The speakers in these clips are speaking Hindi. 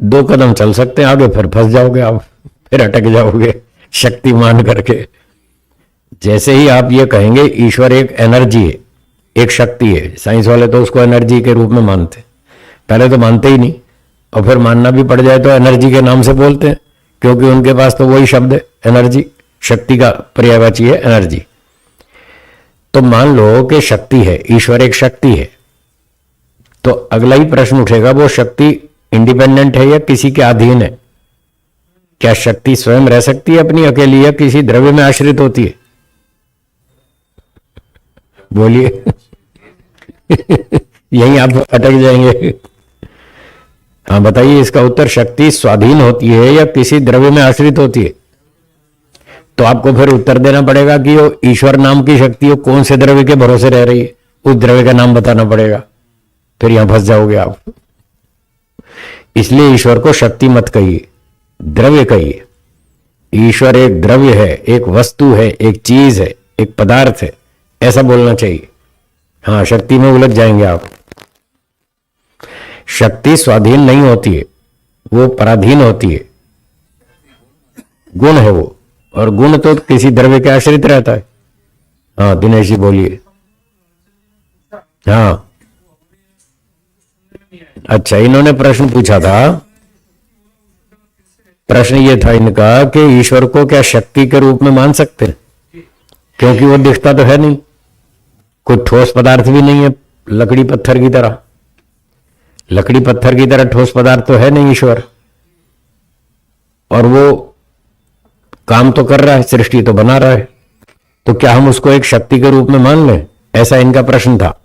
2 कदम चल सकते हैं आगे, फिर फंस जाओगे आप, फिर अटक जाओगे शक्ति मान करके। जैसे ही आप ये कहेंगे ईश्वर एक एनर्जी है, एक शक्ति है, साइंस वाले तो उसको एनर्जी के रूप में मानते, पहले तो मानते ही नहीं, और फिर मानना भी पड़ जाए तो एनर्जी के नाम से बोलते हैं, क्योंकि उनके पास तो वही शब्द है एनर्जी, शक्ति का पर्यायवाची है एनर्जी। तो मान लो कि शक्ति है, ईश्वर एक शक्ति है, तो अगला ही प्रश्न उठेगा वो शक्ति इंडिपेंडेंट है या किसी के अधीन है? क्या शक्ति स्वयं रह सकती है अपनी अकेली या किसी द्रव्य में आश्रित होती है? बोलिए यहीं आप अटक जाएंगे। हाँ बताइए इसका उत्तर, शक्ति स्वाधीन होती है या किसी द्रव्य में आश्रित होती है? तो आपको फिर उत्तर देना पड़ेगा कि वो ईश्वर नाम की शक्ति वो कौन से द्रव्य के भरोसे रह रही है, उस द्रव्य का नाम बताना पड़ेगा, फिर यहां फंस जाओगे आप। इसलिए ईश्वर को शक्ति मत कहिए, द्रव्य कहिए। ईश्वर एक द्रव्य है, एक वस्तु है, एक चीज है, एक पदार्थ है, ऐसा बोलना चाहिए। हाँ, शक्ति में उलझ जाएंगे आप। शक्ति स्वाधीन नहीं होती है, वो पराधीन होती है, गुण है वो, और गुण तो किसी द्रव्य के आश्रित रहता है। हाँ दिनेश जी बोलिए। हाँ अच्छा, इन्होंने प्रश्न पूछा था, प्रश्न ये था इनका कि ईश्वर को क्या शक्ति के रूप में मान सकते हैं, क्योंकि वो दिखता तो है नहीं, कोई ठोस पदार्थ भी नहीं है, लकड़ी पत्थर की तरह, लकड़ी पत्थर की तरह ठोस पदार्थ तो है नहीं ईश्वर, और वो काम तो कर रहा है, सृष्टि तो बना रहा है, तो क्या हम उसको एक शक्ति के रूप में मान लें? ऐसा इनका प्रश्न था।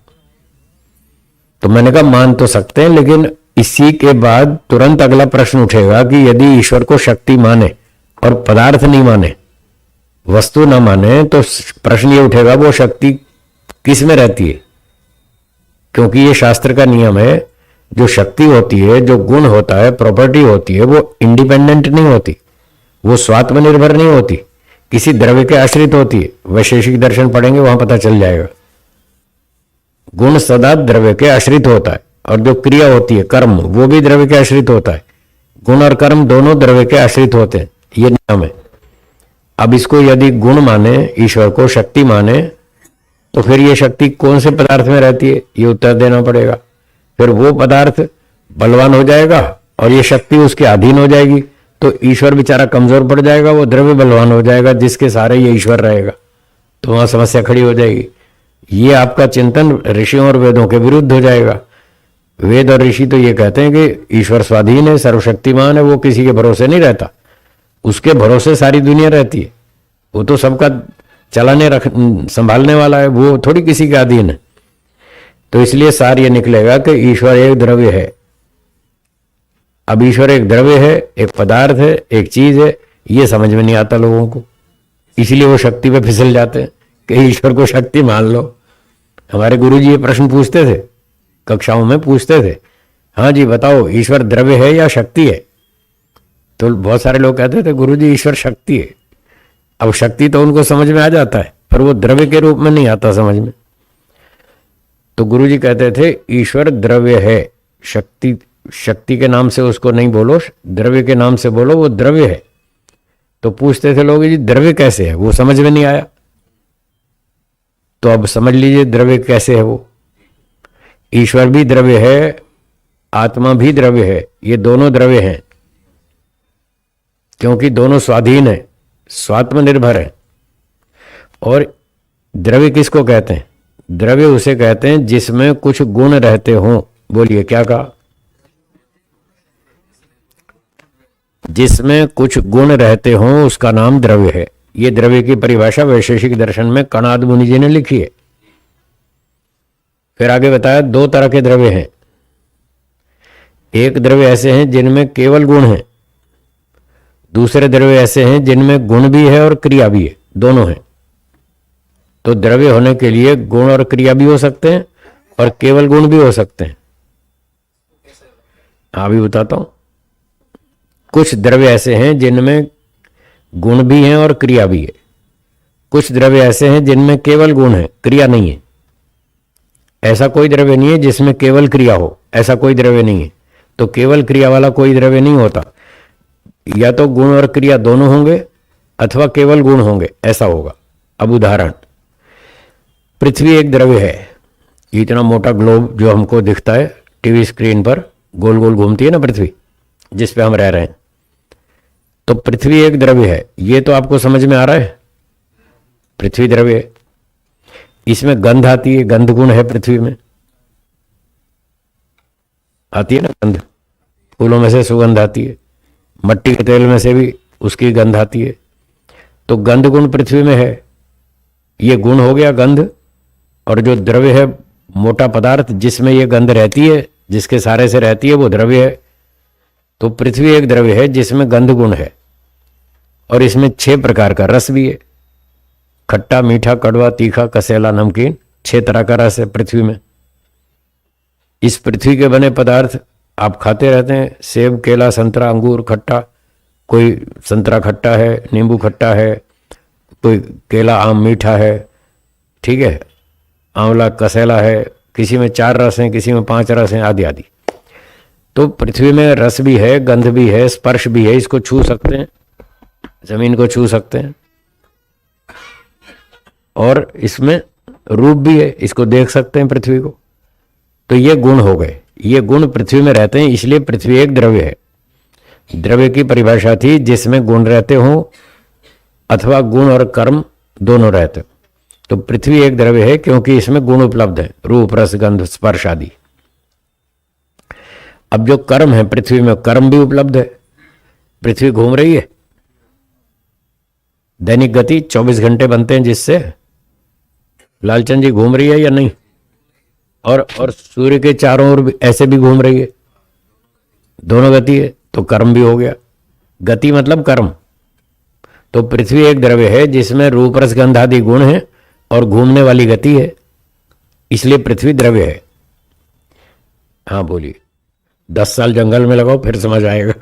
तो मैंने कहा मान तो सकते हैं, लेकिन इसी के बाद तुरंत अगला प्रश्न उठेगा कि यदि ईश्वर को शक्ति माने और पदार्थ नहीं माने, वस्तु ना माने, तो प्रश्न ये उठेगा वो शक्ति किस में रहती है? क्योंकि ये शास्त्र का नियम है, जो शक्ति होती है, जो गुण होता है, प्रॉपर्टी होती है, वो इंडिपेंडेंट नहीं होती, वो स्वात्मनिर्भर नहीं होती, किसी द्रव्य के आश्रित होती है। वैशेषिक दर्शन पढ़ेंगे वहां पता चल जाएगा। गुण सदा द्रव्य के आश्रित होता है, और जो क्रिया होती है कर्म, वो भी द्रव्य के आश्रित होता है। गुण और कर्म दोनों द्रव्य के आश्रित होते हैं, ये नियम है। अब इसको यदि गुण माने, ईश्वर को शक्ति माने, तो फिर ये शक्ति कौन से पदार्थ में रहती है, ये उत्तर देना पड़ेगा। फिर वो पदार्थ बलवान हो जाएगा और ये शक्ति उसके अधीन हो जाएगी, तो ईश्वर बेचारा कमजोर पड़ जाएगा, वो द्रव्य बलवान हो जाएगा जिसके सहारे ये ईश्वर रहेगा, तो वहां समस्या खड़ी हो जाएगी। ये आपका चिंतन ऋषियों और वेदों के विरुद्ध हो जाएगा। वेद और ऋषि तो ये कहते हैं कि ईश्वर स्वाधीन है, सर्वशक्तिमान है, वो किसी के भरोसे नहीं रहता, उसके भरोसे सारी दुनिया रहती है, वो तो सबका चलाने संभालने वाला है, वो थोड़ी किसी के अधीन है। तो इसलिए सार ये निकलेगा कि ईश्वर एक द्रव्य है। अब ईश्वर एक द्रव्य है, एक पदार्थ है, एक चीज है, ये समझ में नहीं आता लोगों को, इसलिए वो शक्ति पे फिसल जाते हैं कि ईश्वर को शक्ति मान लो। हमारे गुरुजी ये प्रश्न पूछते थे, कक्षाओं में पूछते थे, हाँ जी बताओ ईश्वर द्रव्य है या शक्ति है? तो बहुत सारे लोग कहते थे गुरुजी ईश्वर शक्ति है। अब शक्ति तो उनको समझ में आ जाता है, पर वो द्रव्य के रूप में नहीं आता समझ में। तो गुरुजी कहते थे ईश्वर द्रव्य है, शक्ति शक्ति के नाम से उसको नहीं बोलो, द्रव्य के नाम से बोलो, वो द्रव्य है। तो पूछते थे लोग जी द्रव्य कैसे है, वो समझ में नहीं आया। तो अब समझ लीजिए द्रव्य कैसे है। वो ईश्वर भी द्रव्य है, आत्मा भी द्रव्य है, ये दोनों द्रव्य हैं, क्योंकि दोनों स्वाधीन है, स्वात्मनिर्भर है। और द्रव्य किसको कहते हैं? द्रव्य उसे कहते हैं जिसमें कुछ गुण रहते हों। बोलिए क्या कहा? जिसमें कुछ गुण रहते हों उसका नाम द्रव्य है। ये द्रव्य की परिभाषा वैशेषिक दर्शन में कणाद मुनि जी ने लिखी है। फिर आगे बताया 2 तरह के द्रव्य हैं। एक द्रव्य ऐसे हैं जिनमें केवल गुण है, दूसरे द्रव्य ऐसे हैं जिनमें गुण भी है और क्रिया भी है, दोनों हैं। तो द्रव्य होने के लिए गुण और क्रिया भी हो सकते हैं और केवल गुण भी हो सकते हैं। अभी बताता हूं। कुछ द्रव्य ऐसे हैं जिनमें गुण भी हैं और क्रिया भी है, कुछ द्रव्य ऐसे हैं जिनमें केवल गुण है, क्रिया नहीं है। ऐसा कोई द्रव्य नहीं है जिसमें केवल क्रिया हो, ऐसा कोई द्रव्य नहीं है। तो केवल क्रिया वाला कोई द्रव्य नहीं होता, या तो गुण और क्रिया दोनों होंगे अथवा केवल गुण होंगे, ऐसा होगा। अब उदाहरण, पृथ्वी एक द्रव्य है, इतना मोटा ग्लोब जो हमको दिखता है टीवी स्क्रीन पर, गोल गोल घूमती है ना पृथ्वी जिस पे हम रह रहे हैं, तो पृथ्वी एक द्रव्य है, ये तो आपको समझ में आ रहा है। पृथ्वी द्रव्य है, इसमें गंध आती है, गंध गुण है पृथ्वी में, आती है ना गंध, फूलों में से सुगंध आती है, मट्टी के तेल में से भी उसकी गंध आती है, तो गंध गुण पृथ्वी में है, ये गुण हो गया गंध। और जो द्रव्य है मोटा पदार्थ जिसमें ये गंध रहती है, जिसके सारे से रहती है, वो द्रव्य है। तो पृथ्वी एक द्रव्य है जिसमें गंध गुण है, और इसमें 6 प्रकार का रस भी है, खट्टा, मीठा, कड़वा, तीखा, कसेला, नमकीन, 6 तरह का रस है पृथ्वी में। इस पृथ्वी के बने पदार्थ आप खाते रहते हैं, सेब, केला, संतरा, अंगूर खट्टा, कोई संतरा खट्टा है, नींबू खट्टा है, कोई केला आम मीठा है, ठीक है, आंवला कसेला है, किसी में 4 रस हैं, किसी में 5 रस हैं, आदि आदि। तो पृथ्वी में रस भी है, गंध भी है, स्पर्श भी है, इसको छू सकते हैं, जमीन को छू सकते हैं, और इसमें रूप भी है, इसको देख सकते हैं पृथ्वी को। तो ये गुण हो गए, ये गुण पृथ्वी में रहते हैं, इसलिए पृथ्वी एक द्रव्य है। द्रव्य की परिभाषा थी जिसमें गुण रहते हों अथवा गुण और कर्म दोनों रहते हो। तो पृथ्वी एक द्रव्य है क्योंकि इसमें गुण उपलब्ध है, रूप, रस, गंध, स्पर्श आदि। अब जो कर्म है पृथ्वी में, कर्म भी उपलब्ध है। पृथ्वी घूम रही है, दैनिक गति 24 घंटे बनते हैं जिससे, लालचंद जी घूम रही है या नहीं, और सूर्य के चारों ओर ऐसे भी घूम रही है, दोनों गति है, तो कर्म भी हो गया। गति मतलब कर्म। तो पृथ्वी एक द्रव्य है जिसमें रूप, रस, गंध आदि गुण है और घूमने वाली गति है, इसलिए पृथ्वी द्रव्य है। हाँ बोलिए, 10 साल जंगल में लगाओ फिर समझ आएगा।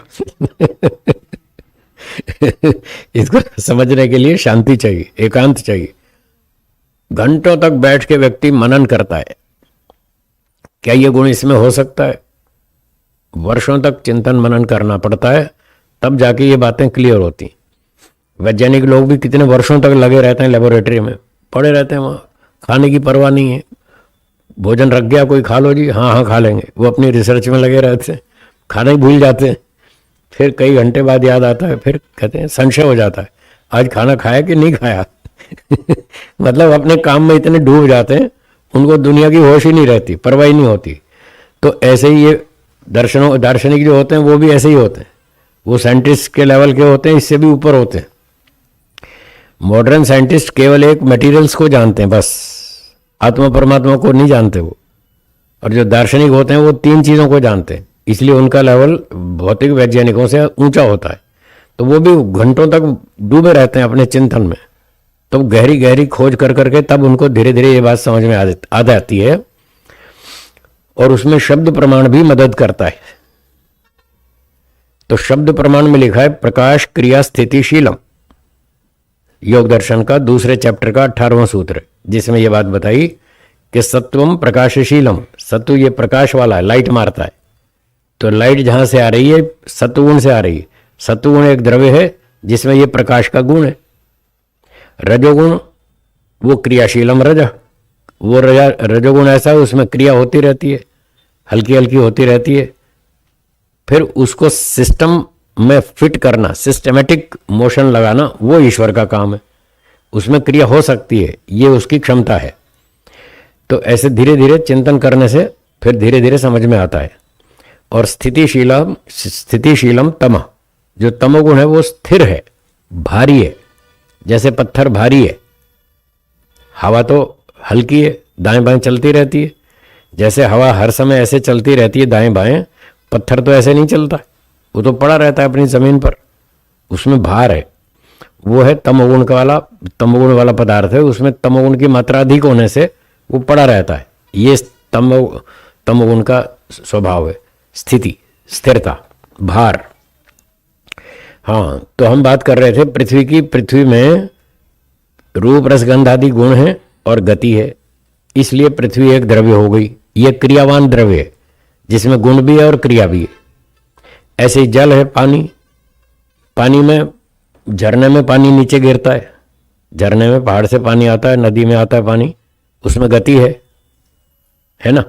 इसको समझने के लिए शांति चाहिए, एकांत चाहिए। घंटों तक बैठ के व्यक्ति मनन करता है, क्या ये गुण इसमें हो सकता है? वर्षों तक चिंतन मनन करना पड़ता है, तब जाके ये बातें क्लियर होती। वैज्ञानिक लोग भी कितने वर्षों तक लगे रहते हैं, लेबोरेटरी में पड़े रहते हैं, वहाँ खाने की परवाह नहीं है। भोजन रख गया कोई, खा लो जी, हाँ हाँ खा लेंगे, वो अपनी रिसर्च में लगे रहते हैं, खाना ही भूल जाते हैं। फिर कई घंटे बाद याद आता है, फिर कहते हैं, संशय हो जाता है, आज खाना खाया कि नहीं खाया। मतलब अपने काम में इतने डूब जाते हैं, उनको दुनिया की होश ही नहीं रहती, परवाह ही नहीं होती। तो ऐसे ही ये दार्शनिक जो होते हैं वो भी ऐसे ही होते हैं, वो साइंटिस्ट के लेवल के होते हैं, इससे भी ऊपर होते हैं। मॉडर्न साइंटिस्ट केवल एक मटेरियल्स को जानते हैं, बस आत्मा परमात्मा को नहीं जानते वो। और जो दार्शनिक होते हैं वो 3 चीज़ों को जानते हैं, इसलिए उनका लेवल भौतिक वैज्ञानिकों से ऊंचा होता है। तो वो भी घंटों तक डूबे रहते हैं अपने चिंतन में, तो गहरी गहरी खोज कर करके तब उनको धीरे धीरे ये बात समझ में आ जाती है। और उसमें शब्द प्रमाण भी मदद करता है। तो शब्द प्रमाण में लिखा है प्रकाश क्रिया स्थितिशीलम, योग दर्शन का 2 चैप्टर का 18वां सूत्र, जिसमें यह बात बताई कि सत्वम प्रकाशशीलम, सत्व ये प्रकाश वाला है, लाइट मारता है। तो लाइट जहां से आ रही है सत्वगुण से आ रही है। सत्वगुण एक द्रव्य है जिसमें ये प्रकाश का गुण है। रजोगुण वो क्रियाशीलम रज, वो रजोगुण ऐसा है उसमें क्रिया होती रहती है, हल्की हल्की होती रहती है। फिर उसको सिस्टम में फिट करना, सिस्टमेटिक मोशन लगाना, वो ईश्वर का काम है। उसमें क्रिया हो सकती है, ये उसकी क्षमता है। तो ऐसे धीरे धीरे चिंतन करने से फिर धीरे धीरे समझ में आता है। और स्थितिशीलम तम, जो तमोगुण है वो स्थिर है, भारी है, जैसे पत्थर भारी है। हवा तो हल्की है, दाएं बाएं चलती रहती है। जैसे हवा हर समय ऐसे चलती रहती है दाएं बाएं, पत्थर तो ऐसे नहीं चलता, वो तो पड़ा रहता है अपनी जमीन पर, उसमें भार है। वो है तमोगुण वाला पदार्थ है, उसमें तमोगुण की मात्रा अधिक होने से वो पड़ा रहता है। ये तमोगुण का स्वभाव है, स्थिति, स्थिरता, भार। हाँ, तो हम बात कर रहे थे पृथ्वी की। पृथ्वी में रूप रस गंध आदि गुण है और गति है, इसलिए पृथ्वी एक द्रव्य हो गई। ये क्रियावान द्रव्य है जिसमें गुण भी है और क्रिया भी है, ऐसे ही जल है, पानी, पानी में, झरने में पानी नीचे गिरता है, झरने में पहाड़ से पानी आता है, नदी में आता है पानी, उसमें गति है ना।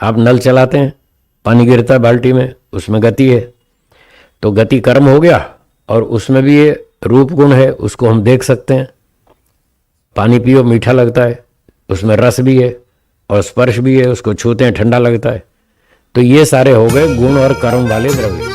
आप नल चलाते हैं, पानी गिरता है बाल्टी में, उसमें गति है। तो गति कर्म हो गया, और उसमें भी ये रूप गुण है, उसको हम देख सकते हैं। पानी पियो मीठा लगता है, उसमें रस भी है और स्पर्श भी है, उसको छूते हैं ठंडा लगता है। तो ये सारे हो गए गुण और कर्म वाले द्रव्य।